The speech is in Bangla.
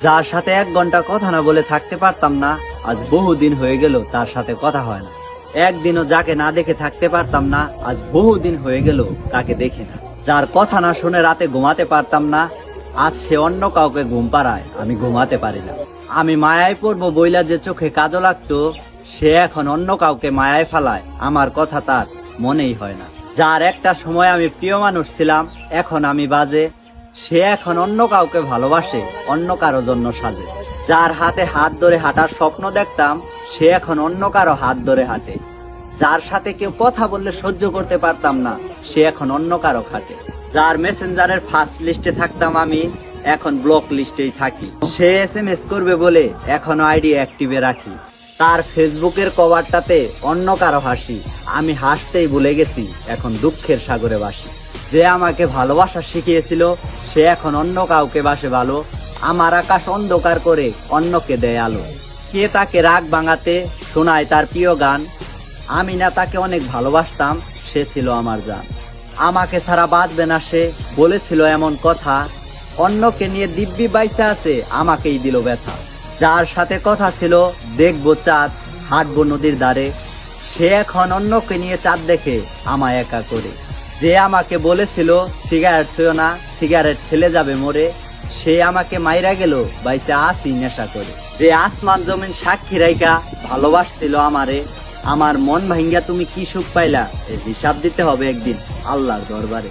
যার সাথে 1 ঘন্টা কথা না বলে থাকতে পারতাম না, আজ বহুদিন হয়ে গেল তার সাথে কথা হয় না। একদিনও যাকে না দেখে থাকতে পারতাম না, আজ বহুদিন হয়ে গেল তাকে দেখি না। যার কথা না শুনে রাতে ঘুমাতে পারতাম না, আজ সে অন্য কাউকে ঘুম পাড়ায়, আমি ঘুমাতে পারি না। আমি মায়ায় পড়বো বইলা যে চোখে কাজল লাগতো, সে এখন অন্য কাউকে মায়ায় ফেলায়, আমার কথা তার মনেই হয় না। যার একটা সময় আমি প্রিয় মানুষ ছিলাম, এখন আমি বাজে, সে এখন অন্য কাউকে ভালোবাসে, অন্য কারো জন্য সাজে। যার হাতে হাত ধরে হাঁটার স্বপ্ন দেখতাম, সে এখন অন্য কারো হাত ধরে হাঁটে। যার সাথে কেউ কথা বললে সহ্য করতে পারতাম না, সে এখন অন্য কারো খাটে। যার মেসেঞ্জারের ফার্স্ট লিস্টে থাকতাম আমি, এখন ব্লক লিস্টেই থাকি। সে SMS করবে বলে এখনো আইডি অ্যাক্টিভে রাখি। তার ফেসবুকের কভারটাতে অন্য কারো হাসি, আমি হাসতেই ভুলে গেছি, এখন দুঃখের সাগরে ভাসি। যে আমাকে ভালোবাসা শিখিয়েছিল, সে এখন অন্য কাউকে বাসে ভালো। আমার আকাশ অন্ধকার করে অন্যকে দেয় আলো। কে তাকে রাগ ভাঙাতে শোনায় তার প্রিয় গান, আমি না তাকে অনেক ভালোবাসতাম, সে ছিল আমার জান। আমাকে ছাড়া বাঁচবে না সে, বলেছিল এমন কথা, অন্যকে নিয়ে দিব্যি বাইসা আছে, আমাকেই দিল ব্যথা। যার সাথে কথা ছিল দেখবো চাঁদ, হাঁটবো নদীর ধারে, সে এখন অন্যকে নিয়ে চাঁদ দেখে আমায় একা করে। যে আমাকে বলেছিল সিগারেট ছুঁয়ো না, সিগারেট ফেলে যাবে মরে, সে আমাকে মাইরা গেল, বাইসে আসি নেশা করে। যে আসমান জমিন সাক্ষী রাইকা ভালোবাসছিল আমারে, আমার মন ভাঙ্গা তুমি কি সুখ পাইলা, এর হিসাব দিতে হবে একদিন আল্লাহর দরবারে।